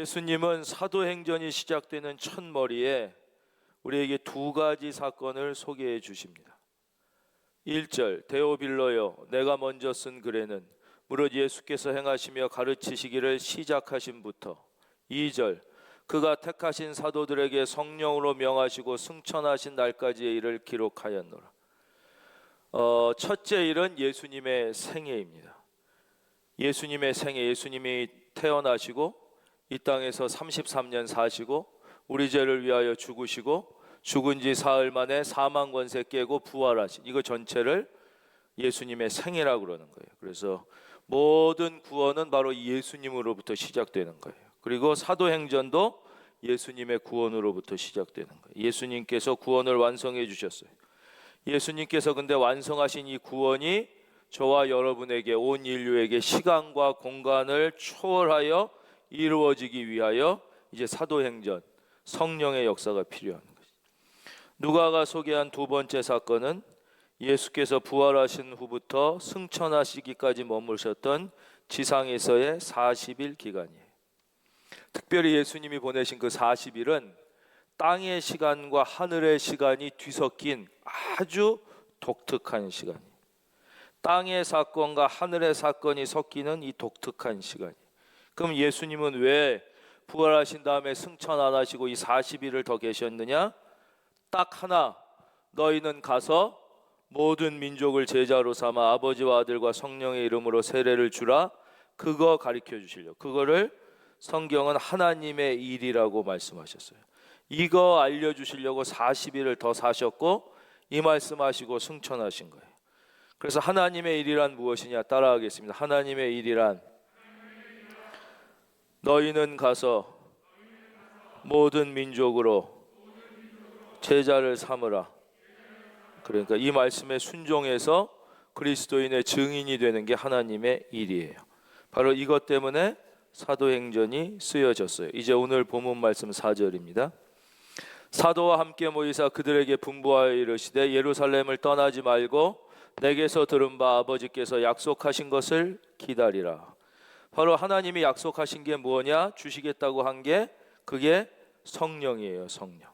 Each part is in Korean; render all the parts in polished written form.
예수님은 사도행전이 시작되는 첫머리에 우리에게 두 가지 사건을 소개해 주십니다. 1절, 데오빌로여 내가 먼저 쓴 글에는 무릇 예수께서 행하시며 가르치시기를 시작하신부터. 2절, 그가 택하신 사도들에게 성령으로 명하시고 승천하신 날까지의 일을 기록하였노라. 첫째 일은 예수님의 생애입니다. 예수님의 생애, 예수님이 태어나시고 이 땅에서 33년 사시고 우리 죄를 위하여 죽으시고 죽은 지 사흘 만에 사망 권세 깨고 부활하신, 이거 전체를 예수님의 생애라고 그러는 거예요. 그래서 모든 구원은 바로 예수님으로부터 시작되는 거예요. 그리고 사도행전도 예수님의 구원으로부터 시작되는 거예요. 예수님께서 구원을 완성해 주셨어요. 예수님께서 근데 완성하신 이 구원이 저와 여러분에게, 온 인류에게 시간과 공간을 초월하여 이루어지기 위하여 이제 사도행전, 성령의 역사가 필요한 거죠. 누가가 소개한 두 번째 사건은 예수께서 부활하신 후부터 승천하시기까지 머무르셨던 지상에서의 40일 기간이에요. 특별히 예수님이 보내신 그 40일은 땅의 시간과 하늘의 시간이 뒤섞인 아주 독특한 시간이에요. 땅의 사건과 하늘의 사건이 섞이는 이 독특한 시간이에요. 그럼 예수님은 왜 부활하신 다음에 승천 안 하시고 이 40일을 더 계셨느냐? 딱 하나, 너희는 가서 모든 민족을 제자로 삼아 아버지와 아들과 성령의 이름으로 세례를 주라. 그거 가르쳐 주시려고. 그거를 성경은 하나님의 일이라고 말씀하셨어요. 이거 알려주시려고 40일을 더 사셨고 이 말씀하시고 승천하신 거예요. 그래서 하나님의 일이란 무엇이냐? 따라하겠습니다. 하나님의 일이란 너희는 가서 모든 민족으로 제자를 삼으라. 그러니까 이 말씀에 순종해서 그리스도인의 증인이 되는 게 하나님의 일이에요. 바로 이것 때문에 사도행전이 쓰여졌어요. 이제 오늘 본문 말씀 4절입니다. 사도와 함께 모이사 그들에게 분부하여 이르시되 예루살렘을 떠나지 말고 내게서 들은 바 아버지께서 약속하신 것을 기다리라. 바로 하나님이 약속하신 게 뭐냐? 주시겠다고 한 게 그게 성령이에요. 성령.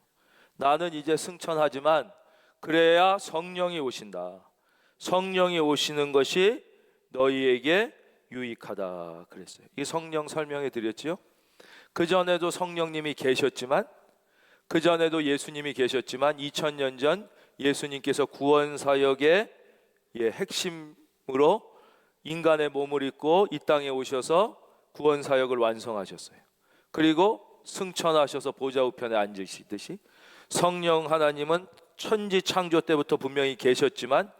나는 이제 승천하지만 그래야 성령이 오신다. 성령이 오시는 것이 너희에게 유익하다 그랬어요. 이 성령 설명해 드렸지요. 그전에도 성령님이 계셨지만, 그전에도 예수님이 계셨지만 2000년 전 예수님께서 구원 사역의 핵심으로 인간의 몸을 입고 이 땅에 오셔서 구원 사역을 완성하셨어요. 그리고 승천하셔서 보좌 우편에 앉으시듯이 성령 하나님은 천지 창조 때부터 분명히 계셨지만,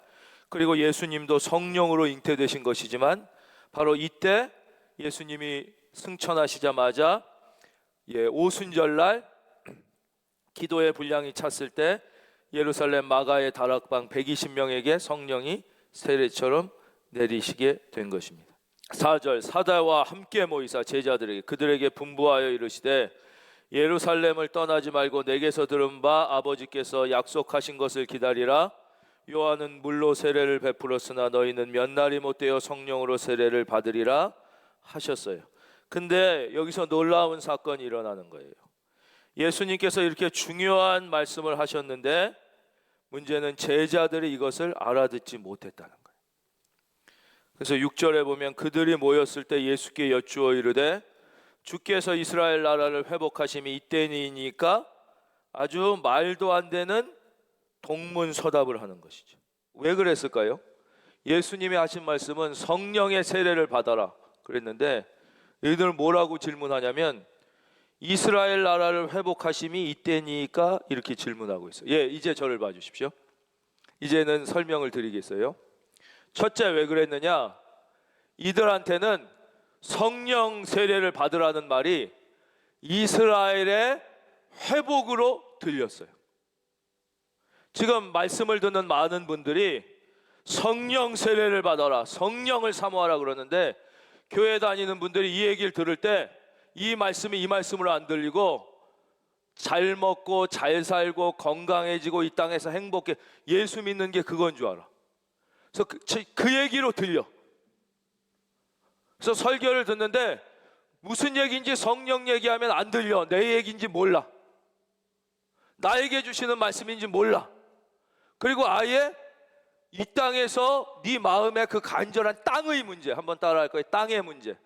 그리고 예수님도 성령으로 잉태되신 것이지만, 바로 이때 예수님이 승천하시자마자 오순절날 기도의 분량이 찼을 때 예루살렘 마가의 다락방 120명에게 성령이 세례처럼 내리시게 된 것입니다. 4절, 사도와 함께 모이사 제자들에게 그들에게 분부하여 이르시되 예루살렘을 떠나지 말고 내게서 들은 바 아버지께서 약속하신 것을 기다리라. 요한은 물로 세례를 베풀었으나 너희는 몇 날이 못되어 성령으로 세례를 받으리라 하셨어요. 근데 여기서 놀라운 사건이 일어나는 거예요. 예수님께서 이렇게 중요한 말씀을 하셨는데 문제는 제자들이 이것을 알아듣지 못했다는 거예요. 그래서 6절에 보면 그들이 모였을 때 예수께 여쭈어 이르되 주께서 이스라엘 나라를 회복하심이 이때니까, 아주 말도 안 되는 동문서답을 하는 것이죠. 왜 그랬을까요? 예수님이 하신 말씀은 성령의 세례를 받아라 그랬는데 얘들 뭐라고 질문하냐면 이스라엘 나라를 회복하심이 이때니까 이렇게 질문하고 있어요. 이제 저를 봐주십시오. 이제는 설명을 드리겠어요. 첫째, 왜 그랬느냐? 이들한테는 성령 세례를 받으라는 말이 이스라엘의 회복으로 들렸어요. 지금 말씀을 듣는 많은 분들이 성령 세례를 받아라, 성령을 사모하라 그러는데 교회 다니는 분들이 이 얘기를 들을 때 이 말씀이 이 말씀으로 안 들리고 잘 먹고 잘 살고 건강해지고 이 땅에서 행복해, 예수 믿는 게 그건 줄 알아. 그래서 그 얘기로 들려. 그래서 설교를 듣는데 무슨 얘기인지 성령 얘기하면 안 들려. 내 얘기인지 몰라. 나에게 주시는 말씀인지 몰라. 그리고 아예 이 땅에서 네 마음의 그 간절한 땅의 문제, 한번 따라할 거예요. 땅의 문제,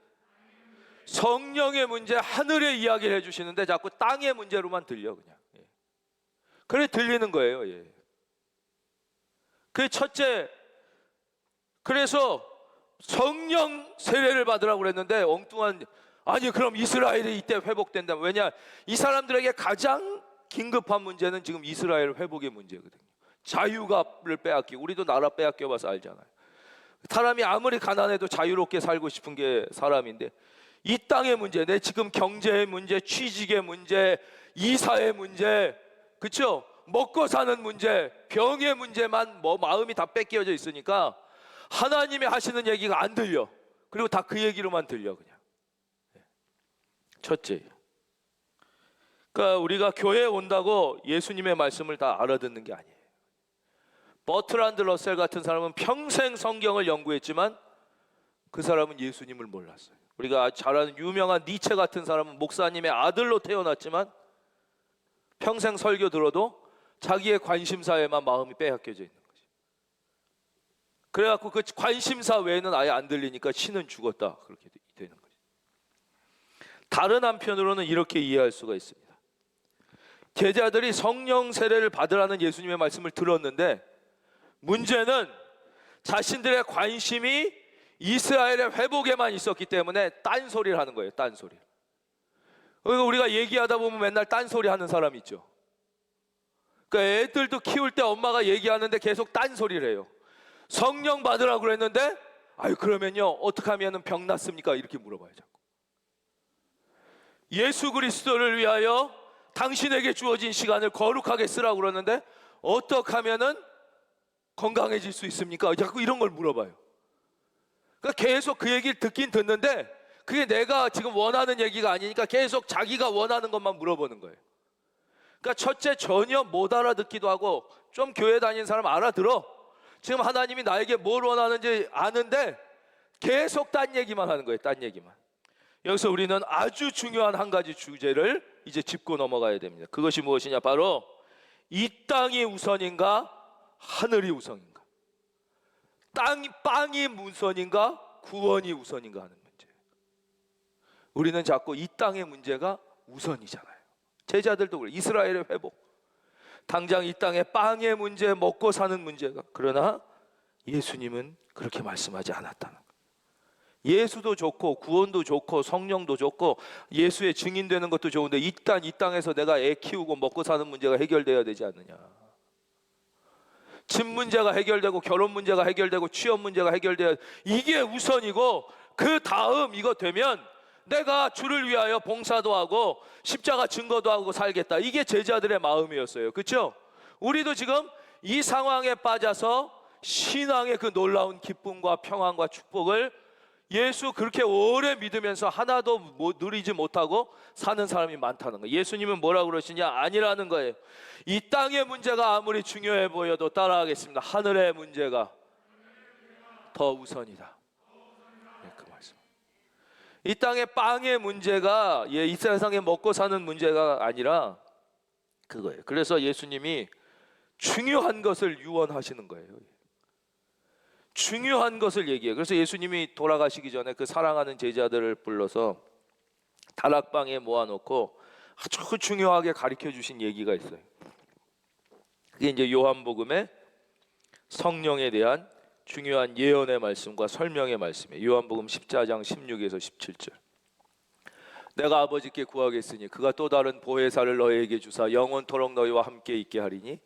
성령의 문제, 하늘의 이야기를 해주시는데 자꾸 땅의 문제로만 들려. 그냥 그래 들리는 거예요. 그 첫째, 그래서 성령 세례를 받으라고 그랬는데 엉뚱한, 아니 그럼 이스라엘이 이때 회복된다면, 왜냐 이 사람들에게 가장 긴급한 문제는 지금 이스라엘 회복의 문제거든요. 자유를 빼앗기고, 우리도 나라 빼앗겨 봐서 알잖아요. 사람이 아무리 가난해도 자유롭게 살고 싶은 게 사람인데, 이 땅의 문제, 내 지금 경제의 문제, 취직의 문제, 이사의 문제, 그렇죠? 먹고 사는 문제, 병의 문제만 마음이 다 뺏겨져 있으니까 하나님이 하시는 얘기가 안 들려. 그리고 다 그 얘기로만 들려. 그냥 첫째, 그러니까 우리가 교회에 온다고 예수님의 말씀을 다 알아듣는 게 아니에요. 버트란드 러셀 같은 사람은 평생 성경을 연구했지만 그 사람은 예수님을 몰랐어요. 우리가 잘 아는 유명한 니체 같은 사람은 목사님의 아들로 태어났지만 평생 설교 들어도 자기의 관심사에만 마음이 빼앗겨져 있는 거죠. 그래갖고 그 관심사 외에는 아예 안 들리니까 신은 죽었다, 그렇게 되는 거죠. 다른 한편으로는 이렇게 이해할 수가 있습니다. 제자들이 성령 세례를 받으라는 예수님의 말씀을 들었는데, 문제는 자신들의 관심이 이스라엘의 회복에만 있었기 때문에 딴소리를 하는 거예요. 딴소리. 그러니까 우리가 얘기하다 보면 맨날 딴소리 하는 사람 있죠. 그러니까 애들도 키울 때 엄마가 얘기하는데 계속 딴소리를 해요. 성령 받으라고 그랬는데, 아유 그러면요 어떻게 하면 병 낫습니까? 이렇게 물어봐요. 자꾸. 예수 그리스도를 위하여 당신에게 주어진 시간을 거룩하게 쓰라고 그러는데 어떻게 하면은 건강해질 수 있습니까? 자꾸 이런 걸 물어봐요. 그러니까 계속 그 얘기를 듣긴 듣는데 그게 내가 지금 원하는 얘기가 아니니까 계속 자기가 원하는 것만 물어보는 거예요. 그러니까 첫째, 전혀 못 알아듣기도 하고, 좀 교회 다니는 사람 알아들어. 지금 하나님이 나에게 뭘 원하는지 아는데 계속 딴 얘기만 하는 거예요. 딴 얘기만. 여기서 우리는 아주 중요한 한 가지 주제를 이제 짚고 넘어가야 됩니다. 그것이 무엇이냐? 바로 이 땅이 우선인가 하늘이 우선인가, 빵이 우선인가 구원이 우선인가 하는 문제. 우리는 자꾸 이 땅의 문제가 우선이잖아요. 제자들도 그래. 이스라엘의 회복, 당장 이 땅의 빵의 문제, 먹고 사는 문제가. 그러나 예수님은 그렇게 말씀하지 않았다는 거예요. 예수도 좋고 구원도 좋고 성령도 좋고 예수의 증인되는 것도 좋은데 일단 이 땅에서 내가 애 키우고 먹고 사는 문제가 해결돼야 되지 않느냐. 집 문제가 해결되고 결혼 문제가 해결되고 취업 문제가 해결돼야, 이게 우선이고 그 다음 이거 되면 내가 주를 위하여 봉사도 하고 십자가 증거도 하고 살겠다. 이게 제자들의 마음이었어요. 그렇죠? 우리도 지금 이 상황에 빠져서 신앙의 그 놀라운 기쁨과 평안과 축복을 예수 그렇게 오래 믿으면서 하나도 누리지 못하고 사는 사람이 많다는 거예요. 예수님은 뭐라고 그러시냐? 아니라는 거예요. 이 땅의 문제가 아무리 중요해 보여도, 따라하겠습니다, 하늘의 문제가 더 우선이다. 네, 그 말씀. 이 땅의 빵의 문제가 이 세상에 먹고 사는 문제가 아니라 그거예요. 그래서 예수님이 중요한 것을 유언하시는 거예요. 중요한 것을 얘기해요. 그래서 예수님이 돌아가시기 전에 그 사랑하는 제자들을 불러서 다락방에 모아놓고 아주 중요하게 가르쳐 주신 얘기가 있어요. 그게 이제 요한복음의 성령에 대한 중요한 예언의 말씀과 설명의 말씀이에요. 요한복음 14장 16에서 17절. 내가 아버지께 구하겠으니 그가 또 다른 보혜사를 너희에게 주사 영원토록 너희와 함께 있게 하리니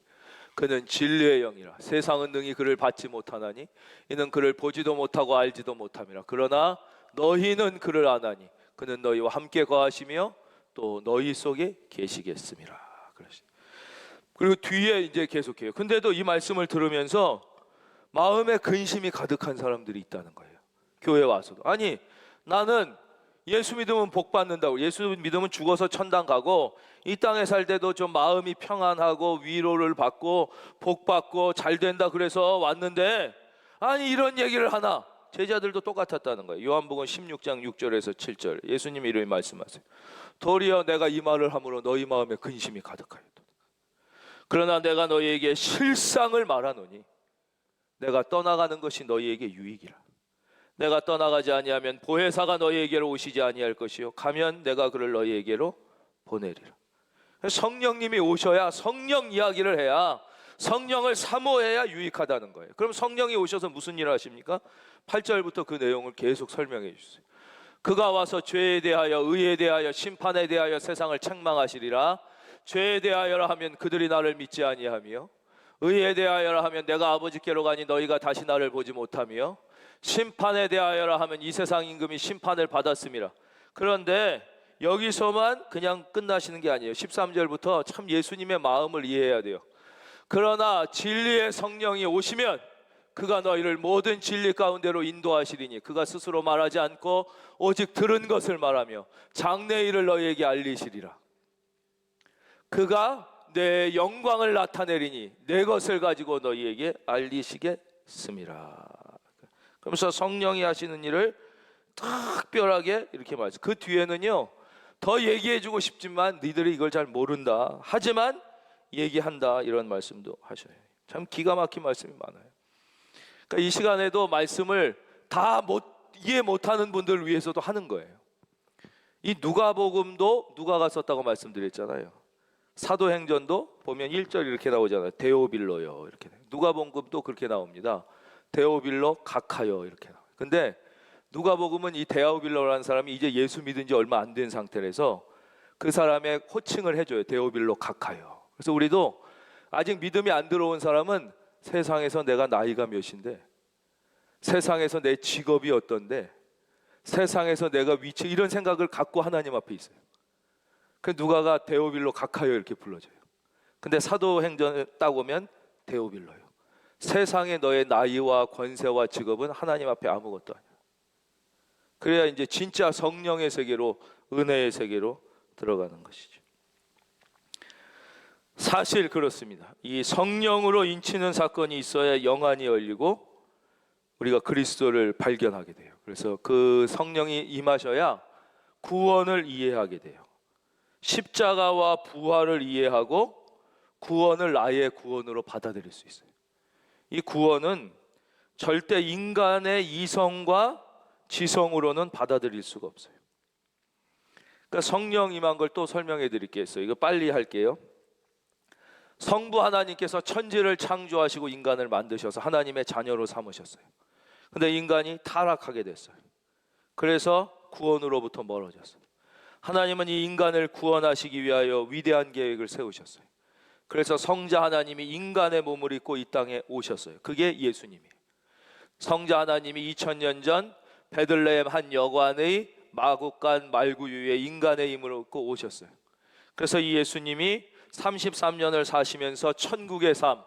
그는 진리의 영이라. 세상은 능히 그를 받지 못하나니 이는 그를 보지도 못하고 알지도 못함이라. 그러나 너희는 그를 아나니 그는 너희와 함께 거하시며 또 너희 속에 계시겠음이라. 그리고 뒤에 이제 계속해요. 근데도 이 말씀을 들으면서 마음에 근심이 가득한 사람들이 있다는 거예요. 교회 와서도. 아니 나는 예수 믿으면 복 받는다고, 예수 믿으면 죽어서 천당 가고 이 땅에 살 때도 좀 마음이 평안하고 위로를 받고 복 받고 잘 된다 그래서 왔는데, 아니 이런 얘기를 하나? 제자들도 똑같았다는 거예요. 요한복음 16장 6절에서 7절 예수님이 이렇게 말씀하세요. 도리어 내가 이 말을 함으로 너희 마음에 근심이 가득하였다. 그러나 내가 너희에게 실상을 말하노니 내가 떠나가는 것이 너희에게 유익이라. 내가 떠나가지 아니하면 보혜사가 너희에게로 오시지 아니할 것이요 가면 내가 그를 너희에게로 보내리라. 성령님이 오셔야, 성령 이야기를 해야, 성령을 사모해야 유익하다는 거예요. 그럼 성령이 오셔서 무슨 일을 하십니까? 8절부터 그 내용을 계속 설명해 주세요. 그가 와서 죄에 대하여 의에 대하여 심판에 대하여 세상을 책망하시리라. 죄에 대하여라 하면 그들이 나를 믿지 아니하며, 의에 대하여라 하면 내가 아버지께로 가니 너희가 다시 나를 보지 못하며, 심판에 대하여라 하면 이 세상 임금이 심판을 받았음이라. 그런데 여기서만 그냥 끝나시는 게 아니에요. 13절부터 참 예수님의 마음을 이해해야 돼요. 그러나 진리의 성령이 오시면 그가 너희를 모든 진리 가운데로 인도하시리니 그가 스스로 말하지 않고 오직 들은 것을 말하며 장래 일을 너희에게 알리시리라. 그가 내 영광을 나타내리니 내 것을 가지고 너희에게 알리시겠음이라. 그러면서 성령이 하시는 일을 특별하게 이렇게 말해요. 그 뒤에는요, 더 얘기해주고 싶지만 너희들이 이걸 잘 모른다. 하지만 얘기한다. 이런 말씀도 하셔요. 참 기가 막힌 말씀이 많아요. 그러니까 이 시간에도 말씀을 다 이해 못하는 분들을 위해서도 하는 거예요. 이 누가복음도 누가가 썼다고 말씀드렸잖아요. 사도행전도 보면 1절 이렇게 나오잖아요. 데오빌로요 이렇게. 누가복음도 그렇게 나옵니다. 데오빌로 각하여 이렇게 나와요. 근데 누가복음은 이 데오빌로라는 사람이 이제 예수 믿은 지 얼마 안 된 상태라서 그 사람의 호칭을 해줘요. 데오빌로 각하여. 그래서 우리도 아직 믿음이 안 들어온 사람은 세상에서 내가 나이가 몇인데, 세상에서 내 직업이 어떤데, 세상에서 내가 위치, 이런 생각을 갖고 하나님 앞에 있어요. 그 누가가 데오빌로 각하여 이렇게 불러줘요. 근데 사도행전을 딱 오면 데오빌로요. 세상에 너의 나이와 권세와 직업은 하나님 앞에 아무것도 아니야. 그래야 이제 진짜 성령의 세계로, 은혜의 세계로 들어가는 것이죠. 사실 그렇습니다. 이 성령으로 인치는 사건이 있어야 영안이 열리고 우리가 그리스도를 발견하게 돼요. 그래서 그 성령이 임하셔야 구원을 이해하게 돼요. 십자가와 부활을 이해하고 구원을 나의 구원으로 받아들일 수 있어요. 이 구원은 절대 인간의 이성과 지성으로는 받아들일 수가 없어요. 그러니까 성령 임한 걸 또 설명해 드릴게요. 이거 빨리 할게요. 성부 하나님께서 천지를 창조하시고 인간을 만드셔서 하나님의 자녀로 삼으셨어요. 근데 인간이 타락하게 됐어요. 그래서 구원으로부터 멀어졌어요. 하나님은 이 인간을 구원하시기 위하여 위대한 계획을 세우셨어요. 그래서 성자 하나님이 인간의 몸을 입고 이 땅에 오셨어요. 그게 예수님이에요. 성자 하나님이 2000년 전 베들레헴 한 여관의 마구간 말구유에 인간의 힘을 입고 오셨어요. 그래서 이 예수님이 33년을 사시면서 천국의 삶,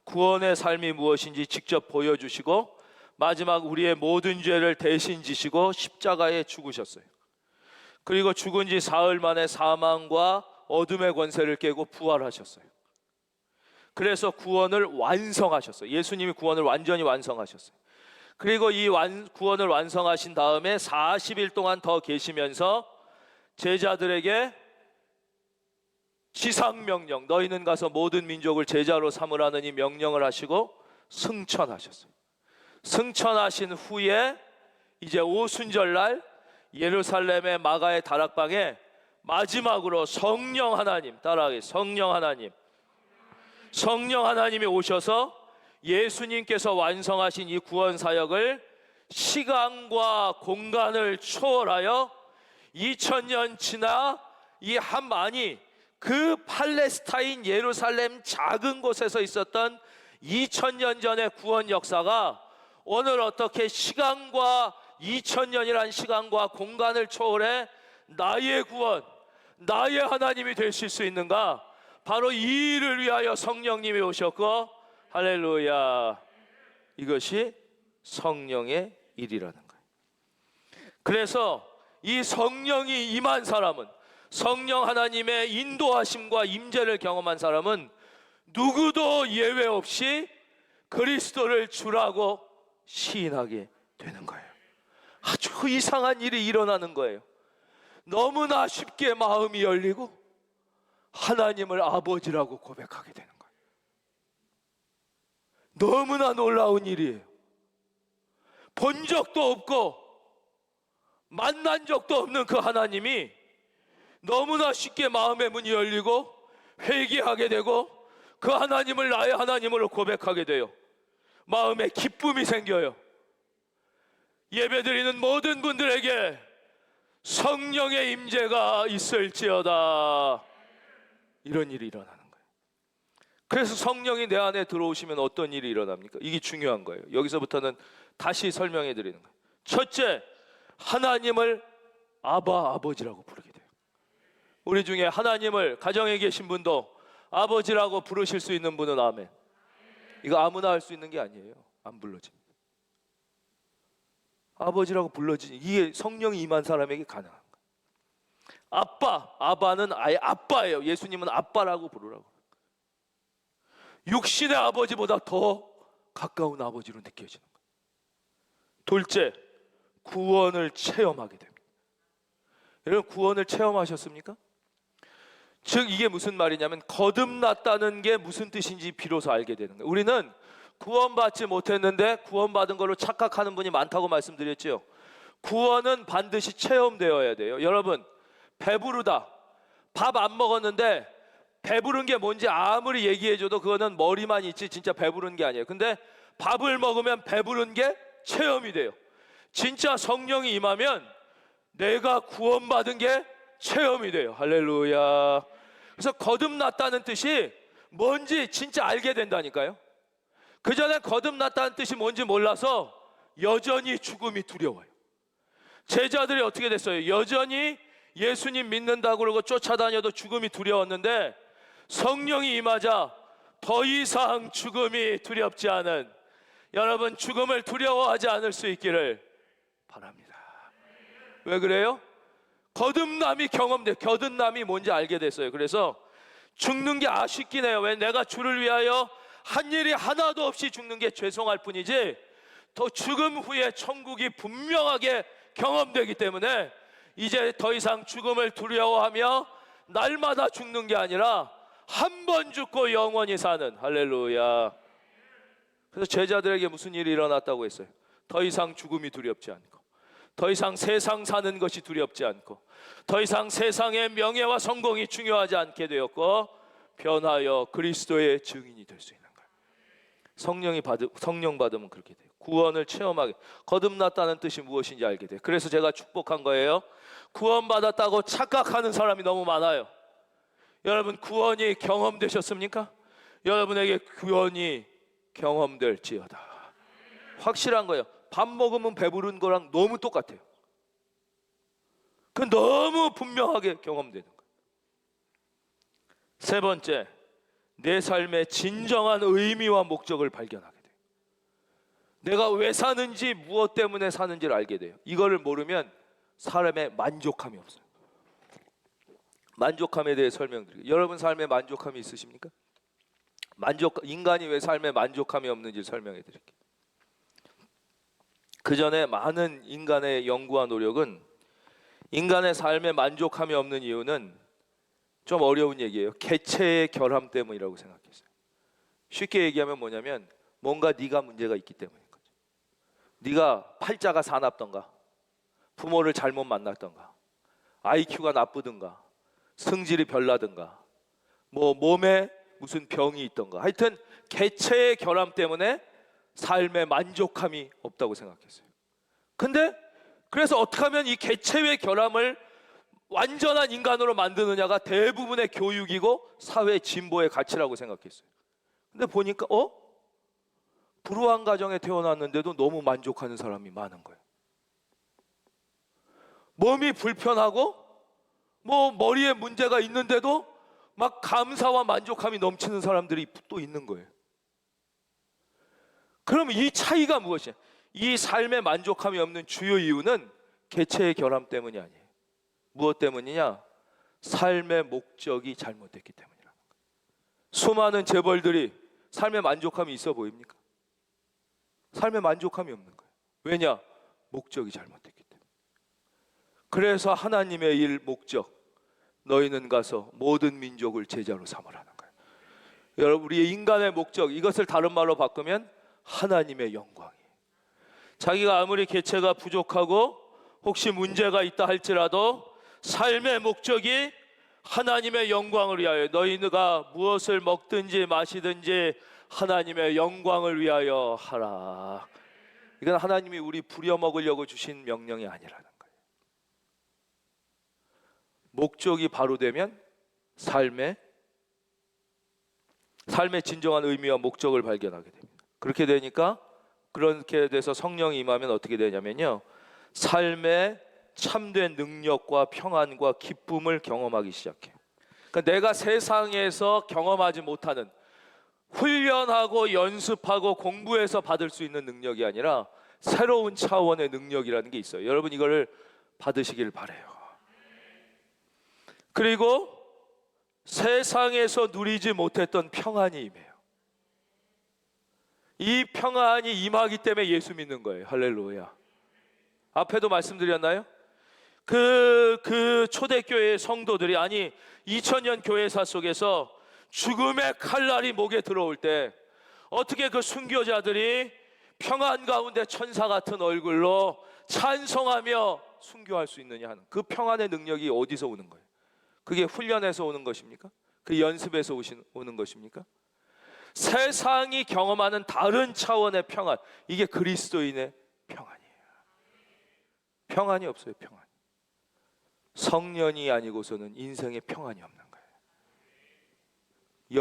구원의 삶이 무엇인지 직접 보여주시고 마지막 우리의 모든 죄를 대신 지시고 십자가에 죽으셨어요. 그리고 죽은 지 사흘 만에 사망과 어둠의 권세를 깨고 부활하셨어요. 그래서 구원을 완성하셨어요. 예수님이 구원을 완전히 완성하셨어요. 그리고 이 구원을 완성하신 다음에 40일 동안 더 계시면서 제자들에게 지상명령, 너희는 가서 모든 민족을 제자로 삼으라는 이 명령을 하시고 승천하셨어요. 승천하신 후에 이제 오순절날 예루살렘의 마가의 다락방에 마지막으로 성령 하나님, 따라하기, 성령 하나님이 오셔서 예수님께서 완성하신 이 구원 사역을 시간과 공간을 초월하여 2000년 지나 이 한만이 그 팔레스타인 예루살렘 작은 곳에서 있었던 2000년 전의 구원 역사가 오늘 어떻게 시간과 2000년이란 시간과 공간을 초월해 나의 구원, 나의 하나님이 되실 수 있는가? 바로 이 일을 위하여 성령님이 오셨고, 할렐루야, 이것이 성령의 일이라는 거예요. 그래서 이 성령이 임한 사람은, 성령 하나님의 인도하심과 임재를 경험한 사람은 누구도 예외 없이 그리스도를 주라고 시인하게 되는 거예요. 아주 이상한 일이 일어나는 거예요. 너무나 쉽게 마음이 열리고 하나님을 아버지라고 고백하게 되는 거예요. 너무나 놀라운 일이에요. 본 적도 없고 만난 적도 없는 그 하나님이 너무나 쉽게 마음의 문이 열리고 회개하게 되고 그 하나님을 나의 하나님으로 고백하게 돼요. 마음에 기쁨이 생겨요. 예배드리는 모든 분들에게 성령의 임재가 있을지어다. 이런 일이 일어나는 거예요. 그래서 성령이 내 안에 들어오시면 어떤 일이 일어납니까? 이게 중요한 거예요. 여기서부터는 다시 설명해 드리는 거예요. 첫째, 하나님을 아버지라고 부르게 돼요. 우리 중에 하나님을 가정에 계신 분도 아버지라고 부르실 수 있는 분은 아멘. 이거 아무나 할 수 있는 게 아니에요. 안 불러집니다. 아버지라고 불러지니 이게 성령이 임한 사람에게 가능한 거예요. 아바는 아예 아빠예요. 예수님은 아빠라고 부르라고. 육신의 아버지보다 더 가까운 아버지로 느껴지는 거예요. 둘째, 구원을 체험하게 됩니다. 여러분, 구원을 체험하셨습니까? 즉 이게 무슨 말이냐면 거듭났다는 게 무슨 뜻인지 비로소 알게 되는 거예요. 우리는 구원받지 못했는데 구원받은 걸로 착각하는 분이 많다고 말씀드렸죠. 구원은 반드시 체험되어야 돼요. 여러분, 배부르다, 밥 안 먹었는데 배부른 게 뭔지 아무리 얘기해줘도 그거는 머리만 있지 진짜 배부른 게 아니에요. 근데 밥을 먹으면 배부른 게 체험이 돼요. 진짜 성령이 임하면 내가 구원받은 게 체험이 돼요. 할렐루야. 그래서 거듭났다는 뜻이 뭔지 진짜 알게 된다니까요. 그 전에 거듭났다는 뜻이 뭔지 몰라서 여전히 죽음이 두려워요. 제자들이 어떻게 됐어요? 여전히 예수님 믿는다고 그러고 쫓아다녀도 죽음이 두려웠는데 성령이 임하자 더 이상 죽음이 두렵지 않은, 여러분 죽음을 두려워하지 않을 수 있기를 바랍니다. 왜 그래요? 거듭남이 경험돼. 거듭남이 뭔지 알게 됐어요. 그래서 죽는 게 아쉽긴 해요. 왜? 내가 주를 위하여 한 일이 하나도 없이 죽는 게 죄송할 뿐이지 더 죽음 후에 천국이 분명하게 경험되기 때문에 이제 더 이상 죽음을 두려워하며 날마다 죽는 게 아니라 한 번 죽고 영원히 사는, 할렐루야. 그래서 제자들에게 무슨 일이 일어났다고 했어요? 더 이상 죽음이 두렵지 않고, 더 이상 세상 사는 것이 두렵지 않고, 더 이상 세상의 명예와 성공이 중요하지 않게 되었고 변하여 그리스도의 증인이 될 수 있는 거예요. 성령 받으면 그렇게 돼요. 구원을 체험하게, 거듭났다는 뜻이 무엇인지 알게 돼요. 그래서 제가 축복한 거예요. 구원받았다고 착각하는 사람이 너무 많아요. 여러분, 구원이 경험되셨습니까? 여러분에게 구원이 경험될지어다. 확실한 거예요. 밥 먹으면 배부른 거랑 너무 똑같아요. 그 너무 분명하게 경험되는 거예요. 세 번째, 내 삶의 진정한 의미와 목적을 발견하게 돼요. 내가 왜 사는지, 무엇 때문에 사는지를 알게 돼요. 이거를 모르면 사람의 만족함이 없어요. 만족함에 대해 설명드릴게요. 여러분 삶에 만족함이 있으십니까? 인간이 왜 삶에 만족함이 없는지 설명해 드릴게요. 그 전에 많은 인간의 연구와 노력은 인간의 삶에 만족함이 없는 이유는 좀 어려운 얘기예요. 개체의 결함 때문이라고 생각했어요. 쉽게 얘기하면 뭐냐면 뭔가 네가 문제가 있기 때문인 거죠. 네가 팔자가 사납던가, 부모를 잘못 만났던가, IQ가 나쁘든가, 성질이 별나든가, 뭐 몸에 무슨 병이 있던가, 하여튼 개체의 결함 때문에 삶에 만족함이 없다고 생각했어요. 근데 그래서 어떻게 하면 이 개체의 결함을 완전한 인간으로 만드느냐가 대부분의 교육이고 사회 진보의 가치라고 생각했어요. 근데 보니까 불우한 가정에 태어났는데도 너무 만족하는 사람이 많은 거예요. 몸이 불편하고 뭐 머리에 문제가 있는데도 막 감사와 만족함이 넘치는 사람들이 또 있는 거예요. 그럼 이 차이가 무엇이냐? 이 삶에 만족함이 없는 주요 이유는 개체의 결함 때문이 아니에요. 무엇 때문이냐? 삶의 목적이 잘못됐기 때문이라는 거예요. 수많은 재벌들이 삶에 만족함이 있어 보입니까? 삶에 만족함이 없는 거예요. 왜냐? 목적이 잘못됐기 때문에. 그래서 하나님의 일 목적, 너희는 가서 모든 민족을 제자로 삼으라는 거예요. 여러분, 우리의 인간의 목적, 이것을 다른 말로 바꾸면 하나님의 영광이에요. 자기가 아무리 개체가 부족하고 혹시 문제가 있다 할지라도 삶의 목적이 하나님의 영광을 위하여, 너희가 무엇을 먹든지 마시든지 하나님의 영광을 위하여 하라. 이건 하나님이 우리 부려먹으려고 주신 명령이 아니라는 거예요. 목적이 바로 되면 삶의 진정한 의미와 목적을 발견하게 됩니다. 그렇게 되니까, 그렇게 돼서 성령이 임하면 어떻게 되냐면요, 삶의 참된 능력과 평안과 기쁨을 경험하기 시작해요. 그러니까 내가 세상에서 경험하지 못하는, 훈련하고 연습하고 공부해서 받을 수 있는 능력이 아니라 새로운 차원의 능력이라는 게 있어요. 여러분, 이거를 받으시길 바라요. 그리고 세상에서 누리지 못했던 평안이 임해요. 이 평안이 임하기 때문에 예수 믿는 거예요. 할렐루야. 앞에도 말씀드렸나요? 그 초대교회의 성도들이, 아니 2000년 교회사 속에서 죽음의 칼날이 목에 들어올 때 어떻게 그 순교자들이 평안 가운데 천사 같은 얼굴로 찬송하며 순교할 수 있느냐 하는, 그 평안의 능력이 어디서 오는 거예요? 그게 훈련에서 오는 것입니까? 그 연습에서 오는 것입니까? 세상이 경험하는 다른 차원의 평안, 이게 그리스도인의 평안이에요. 평안이 없어요. 평안. 성년이 아니고서는 인생에 평안이 없는 거예요.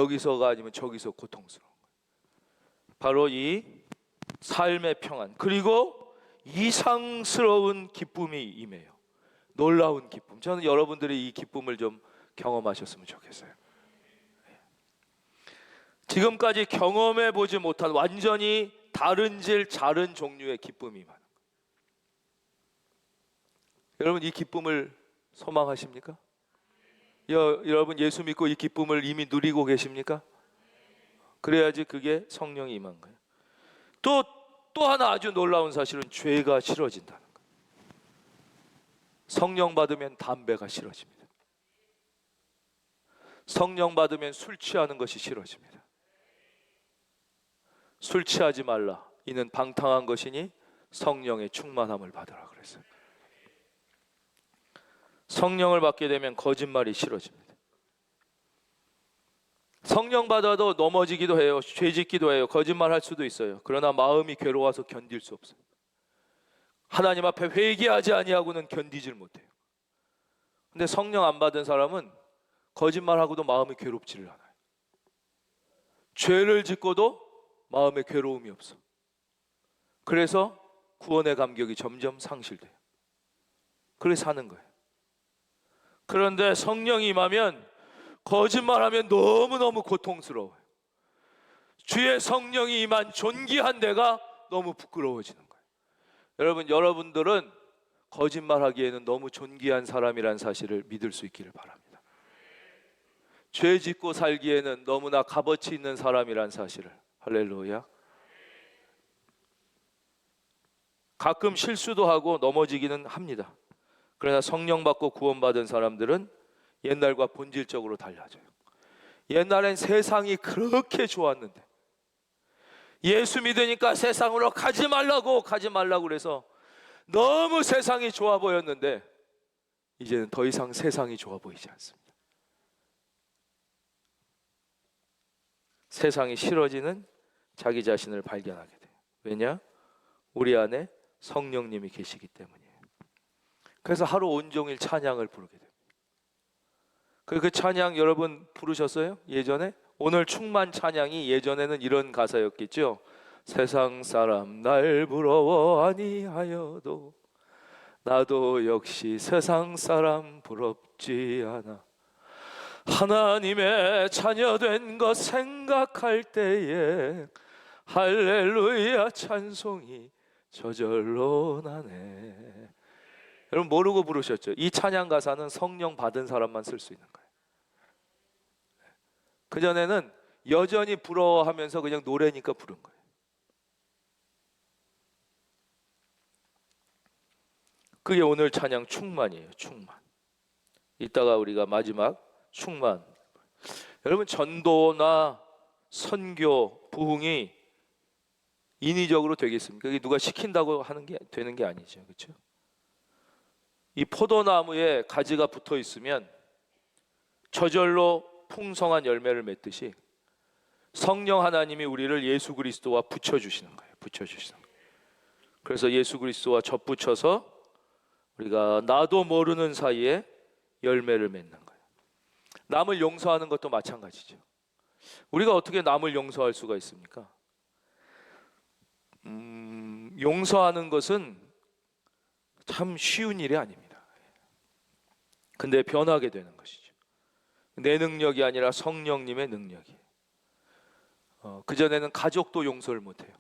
여기서가 아니면 저기서 고통스러운 거예요. 바로 이 삶의 평안, 그리고 이상스러운 기쁨이 임해요. 놀라운 기쁨. 저는 여러분들이 이 기쁨을 좀 경험하셨으면 좋겠어요. 지금까지 경험해 보지 못한 완전히 다른 종류의 기쁨이 임하는 거예요. 여러분, 이 기쁨을 소망하십니까? 여러분, 예수 믿고 이 기쁨을 이미 누리고 계십니까? 그래야지 그게 성령이 임한 거예요. 또 하나 아주 놀라운 사실은 죄가 싫어진다는 거예요. 성령 받으면 담배가 싫어집니다. 성령 받으면 술 취하는 것이 싫어집니다. 술 취하지 말라, 이는 방탕한 것이니 성령의 충만함을 받으라 그랬어요. 성령을 받게 되면 거짓말이 싫어집니다. 성령 받아도 넘어지기도 해요. 죄 짓기도 해요. 거짓말 할 수도 있어요. 그러나 마음이 괴로워서 견딜 수 없어요. 하나님 앞에 회개하지 아니하고는 견디질 못해요. 근데 성령 안 받은 사람은 거짓말하고도 마음이 괴롭지를 않아요. 죄를 짓고도 마음에 괴로움이 없어. 그래서 구원의 감격이 점점 상실돼요. 그래서 사는 거예요. 그런데 성령이 임하면 거짓말하면 너무너무 고통스러워요. 주의 성령이 임한 존귀한 데가 너무 부끄러워지는 거예요. 여러분들은 거짓말하기에는 너무 존귀한 사람이란 사실을 믿을 수 있기를 바랍니다. 죄 짓고 살기에는 너무나 값어치 있는 사람이란 사실을. 할렐루야. 가끔 실수도 하고 넘어지기는 합니다. 그러나 성령 받고 구원받은 사람들은 옛날과 본질적으로 달라져요. 옛날엔 세상이 그렇게 좋았는데, 예수 믿으니까 세상으로 가지 말라고 그래서 너무 세상이 좋아 보였는데, 이제는 더 이상 세상이 좋아 보이지 않습니다. 세상이 싫어지는 자기 자신을 발견하게 돼요. 왜냐? 우리 안에 성령님이 계시기 때문이에요. 그래서 하루 온종일 찬양을 부르게 됩니다. 그 찬양 여러분 부르셨어요? 예전에? 오늘 충만 찬양이 예전에는 이런 가사였겠죠. 세상 사람 날 부러워 아니하여도 나도 역시 세상 사람 부럽지 않아. 하나님의 자녀된 것 생각할 때에 할렐루야 찬송이 저절로 나네. 여러분 모르고 부르셨죠? 이 찬양 가사는 성령 받은 사람만 쓸 수 있는 거예요. 그전에는 여전히 부러워하면서 그냥 노래니까 부른 거예요. 그게 오늘 찬양 충만이에요. 충만. 이따가 우리가 마지막 충만. 여러분, 전도나 선교, 부흥이 인위적으로 되겠습니까? 이게 누가 시킨다고 하는 게 되는 게 아니죠. 그렇죠? 이 포도나무에 가지가 붙어 있으면 저절로 풍성한 열매를 맺듯이 성령 하나님이 우리를 예수 그리스도와 붙여 주시는 거예요. 붙여 주시는 거예요. 그래서 예수 그리스도와 접붙여서 우리가 나도 모르는 사이에 열매를 맺는 거예요. 남을 용서하는 것도 마찬가지죠. 우리가 어떻게 남을 용서할 수가 있습니까? 용서하는 것은 참 쉬운 일이 아닙니다. 근데 변하게 되는 것이죠. 내 능력이 아니라 성령님의 능력이에요. 그전에는 가족도 용서를 못해요.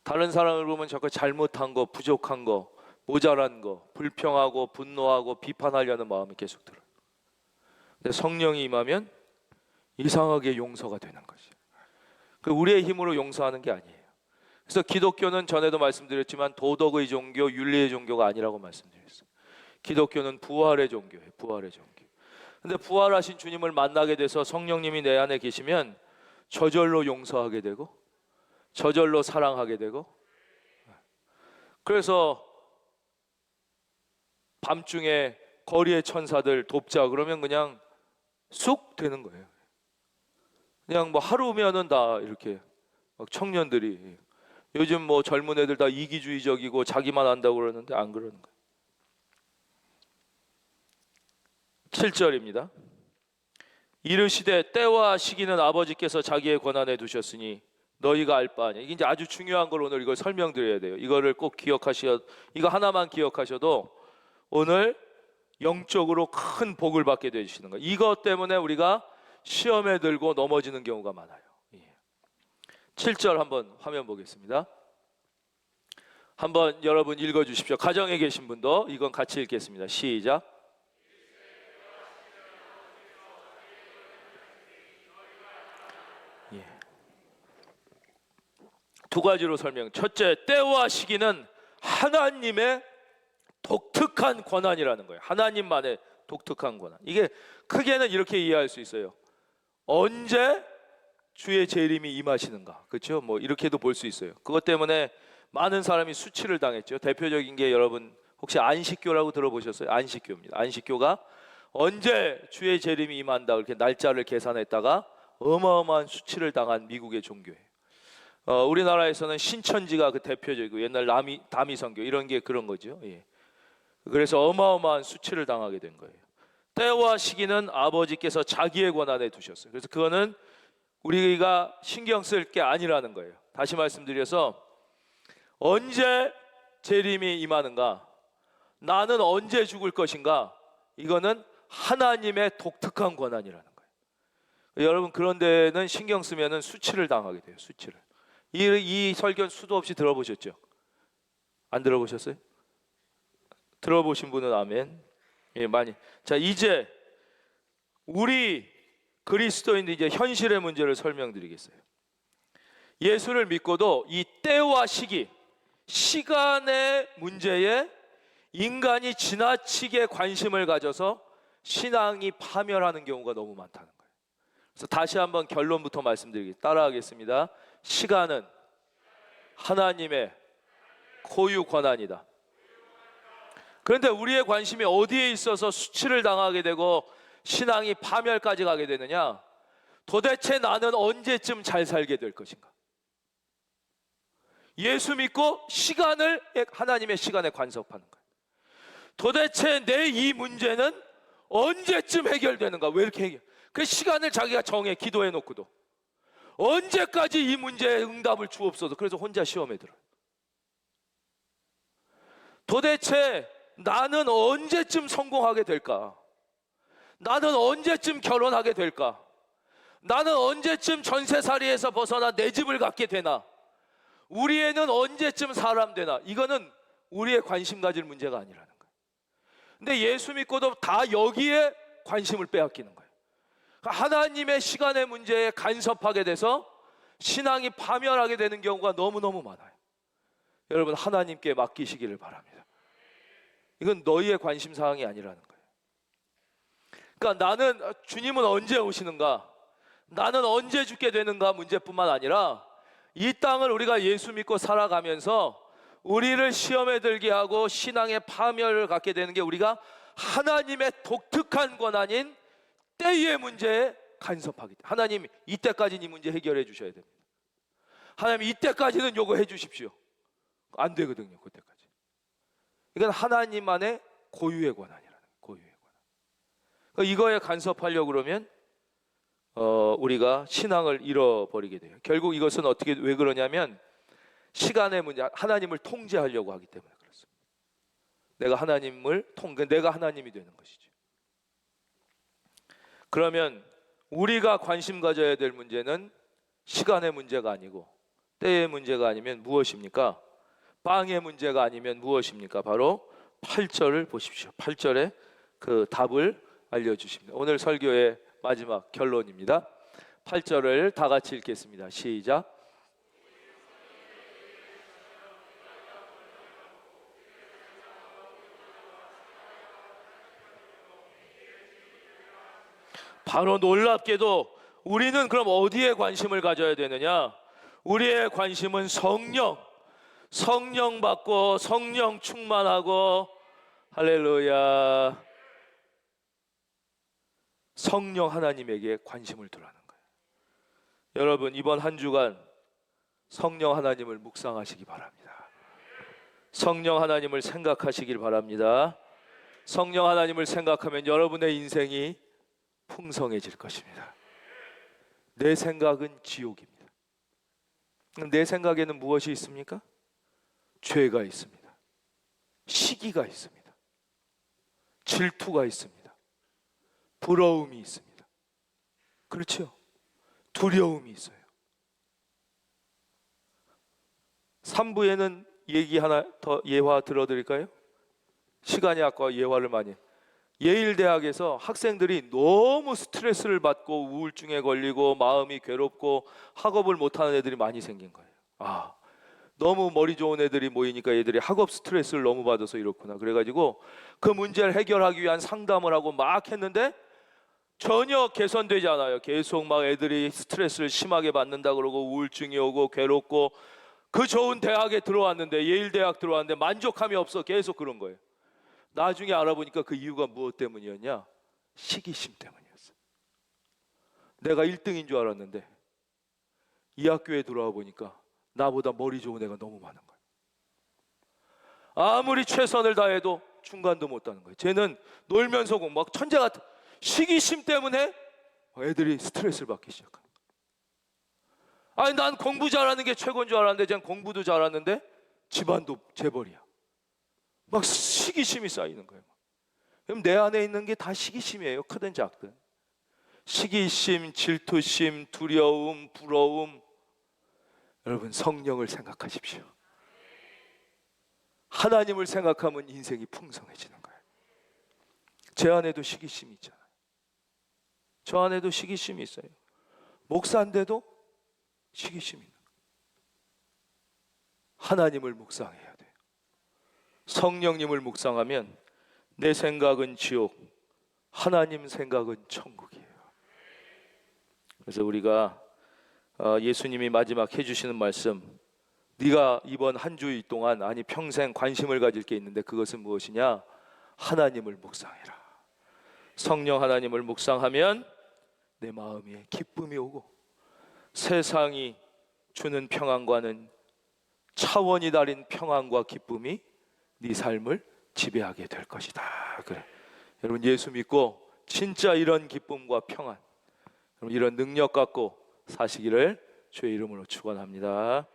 다른 사람을 보면 자꾸 잘못한 거, 부족한 거, 모자란 거, 불평하고 분노하고 비판하려는 마음이 계속 들어요. 근데 성령이 임하면 이상하게 용서가 되는 것이에요. 우리의 힘으로 용서하는 게 아니에요. 그래서 기독교는 전에도 말씀드렸지만 도덕의 종교, 윤리의 종교가 아니라고 말씀드렸어요. 기독교는 부활의 종교예요. 부활의 종교. 근데 부활하신 주님을 만나게 돼서 성령님이 내 안에 계시면 저절로 용서하게 되고 저절로 사랑하게 되고, 그래서 밤중에 거리의 천사들 돕자 그러면 그냥 쑥 되는 거예요. 그냥 뭐 하루면은 다 이렇게 막 청년들이, 요즘 뭐 젊은 애들 다 이기주의적이고 자기만 안다고 그러는데 안 그러는 거예요. 7절입니다. 이르시되 때와 시기는 아버지께서 자기의 권한에 두셨으니 너희가 알 바 아니야. 이게 이제 아주 중요한 걸 오늘 이걸 설명드려야 돼요. 이거를 꼭 이거 하나만 기억하셔도 오늘 영적으로 큰 복을 받게 되시는 거예요. 이것 때문에 우리가 시험에 들고 넘어지는 경우가 많아요. 7절 한번 화면 보겠습니다. 한번 여러분 읽어주십시오. 가정에 계신 분도 이건 같이 읽겠습니다. 시작. 두 가지로 설명. 첫째, 때와 시기는 하나님의 독특한 권한이라는 거예요. 하나님만의 독특한 권한. 이게 크게는 이렇게 이해할 수 있어요. 언제 주의 재림이 임하시는가, 그렇죠? 뭐 이렇게도 볼 수 있어요. 그것 때문에 많은 사람이 수치를 당했죠. 대표적인 게 여러분 혹시 안식교라고 들어보셨어요? 안식교입니다. 안식교가 언제 주의 재림이 임한다 그렇게 날짜를 계산했다가 어마어마한 수치를 당한 미국의 종교예요. 우리나라에서는 신천지가 그 대표적이고 옛날 다미선교 이런 게 그런 거죠. 예. 그래서 어마어마한 수치를 당하게 된 거예요. 때와 시기는 아버지께서 자기의 권한에 두셨어요. 그래서 그거는 우리가 신경 쓸 게 아니라는 거예요. 다시 말씀드려서 언제 재림이 임하는가, 나는 언제 죽을 것인가, 이거는 하나님의 독특한 권한이라는 거예요. 여러분 그런 데는 신경 쓰면은 수치를 당하게 돼요. 수치를. 이 설교 수도 없이 들어보셨죠? 안 들어보셨어요? 들어보신 분은 아멘. 예, 많이. 자, 이제 우리 그리스도인들 이제 현실의 문제를 설명드리겠어요. 예수를 믿고도 이 때와 시기, 시간의 문제에 인간이 지나치게 관심을 가져서 신앙이 파멸하는 경우가 너무 많다는 거예요. 그래서 다시 한번 결론부터 말씀드리겠습니다. 따라하겠습니다. 시간은 하나님의 고유 권한이다. 그런데 우리의 관심이 어디에 있어서 수치를 당하게 되고 신앙이 파멸까지 가게 되느냐? 도대체 나는 언제쯤 잘 살게 될 것인가? 예수 믿고 시간을 하나님의 시간에 간섭하는 거예요. 도대체 내 이 문제는 언제쯤 해결되는가? 왜 이렇게 해결? 그 시간을 자기가 정해, 기도해 놓고도 언제까지 이 문제에 응답을 주옵소서. 그래서 혼자 시험에 들어요. 도대체 나는 언제쯤 성공하게 될까? 나는 언제쯤 결혼하게 될까? 나는 언제쯤 전세살이에서 벗어나 내 집을 갖게 되나? 우리 애는 언제쯤 사람 되나? 이거는 우리의 관심 가질 문제가 아니라는 거예요. 근데 예수 믿고도 다 여기에 관심을 빼앗기는 거예요. 하나님의 시간의 문제에 간섭하게 돼서 신앙이 파멸하게 되는 경우가 너무너무 많아요. 여러분 하나님께 맡기시기를 바랍니다. 이건 너희의 관심 사항이 아니라는 거예요. 그러니까 나는 주님은 언제 오시는가, 나는 언제 죽게 되는가 문제뿐만 아니라 이 땅을 우리가 예수 믿고 살아가면서 우리를 시험에 들게 하고 신앙의 파멸을 갖게 되는 게 우리가 하나님의 독특한 권한인 때의 문제에 간섭하기 때문에, 하나님 이때까지는 이 문제 해결해 주셔야 됩니다. 하나님 이때까지는 요거 해 주십시오. 안 되거든요. 그때까지. 이건 하나님만의 고유의 권한이라는 거예요. 고유의 권한. 그러니까 이거에 간섭하려고 그러면 우리가 신앙을 잃어버리게 돼요. 결국 이것은 왜 그러냐면 시간의 문제, 하나님을 통제하려고 하기 때문에 그렇습니다. 내가 하나님이 되는 것이죠. 그러면 우리가 관심 가져야 될 문제는 시간의 문제가 아니고 때의 문제가 아니면 무엇입니까? 빵의 문제가 아니면 무엇입니까? 바로 8절을 보십시오. 8절에 그 답을 알려주십니다. 오늘 설교의 마지막 결론입니다. 8절을 다 같이 읽겠습니다. 시작. 바로 놀랍게도 우리는 그럼 어디에 관심을 가져야 되느냐? 우리의 관심은 성령 받고 성령 충만하고, 할렐루야, 성령 하나님에게 관심을 두라는 거예요. 여러분, 이번 한 주간 성령 하나님을 묵상하시기 바랍니다. 성령 하나님을 생각하시길 바랍니다. 성령 하나님을 생각하면 여러분의 인생이 풍성해질 것입니다. 내 생각은 지옥입니다. 내 생각에는 무엇이 있습니까? 죄가 있습니다. 시기가 있습니다. 질투가 있습니다. 부러움이 있습니다. 그렇죠? 두려움이 있어요. 3부에는 얘기 하나 더 예화 들어드릴까요? 시간이 아까 예화를 많이. 예일대학에서 학생들이 너무 스트레스를 받고 우울증에 걸리고 마음이 괴롭고 학업을 못하는 애들이 많이 생긴 거예요. 너무 머리 좋은 애들이 모이니까 애들이 학업 스트레스를 너무 받아서 이렇구나. 그래가지고 그 문제를 해결하기 위한 상담을 하고 막 했는데 전혀 개선되지 않아요. 계속 막 애들이 스트레스를 심하게 받는다 그러고 우울증이 오고 괴롭고, 그 좋은 대학에 들어왔는데, 예일대학 들어왔는데 만족함이 없어. 계속 그런 거예요. 나중에 알아보니까 그 이유가 무엇 때문이었냐? 시기심 때문이었어요. 내가 1등인 줄 알았는데 이 학교에 들어와 보니까 나보다 머리 좋은 애가 너무 많은 거예요. 아무리 최선을 다해도 중간도 못 따는 거예요. 쟤는 놀면서 막 천재 같은, 시기심 때문에 애들이 스트레스를 받기 시작한 거예요. 아니, 난 공부 잘하는 게 최고인 줄 알았는데 쟤는 공부도 잘하는데 집안도 재벌이야. 막 시기심이 쌓이는 거예요. 그럼 내 안에 있는 게 다 시기심이에요. 크든 작든. 시기심, 질투심, 두려움, 부러움. 여러분, 성령을 생각하십시오. 하나님을 생각하면 인생이 풍성해지는 거예요. 제 안에도 시기심이 있잖아요. 저 안에도 시기심이 있어요. 목사인데도 시기심이 있는 거예요. 하나님을 묵상해야 돼요. 성령님을 묵상하면 내 생각은 지옥, 하나님 생각은 천국이에요. 그래서 우리가 예수님이 마지막 해주시는 말씀, 네가 이번 한 주 동안, 아니 평생 관심을 가질 게 있는데 그것은 무엇이냐? 하나님을 묵상해라. 성령 하나님을 묵상하면 내 마음에 기쁨이 오고 세상이 주는 평안과는 차원이 다른 평안과 기쁨이 네 삶을 지배하게 될 것이다. 그래. 여러분, 예수 믿고 진짜 이런 기쁨과 평안, 이런 능력 갖고 사시기를 주의 이름으로 축원합니다.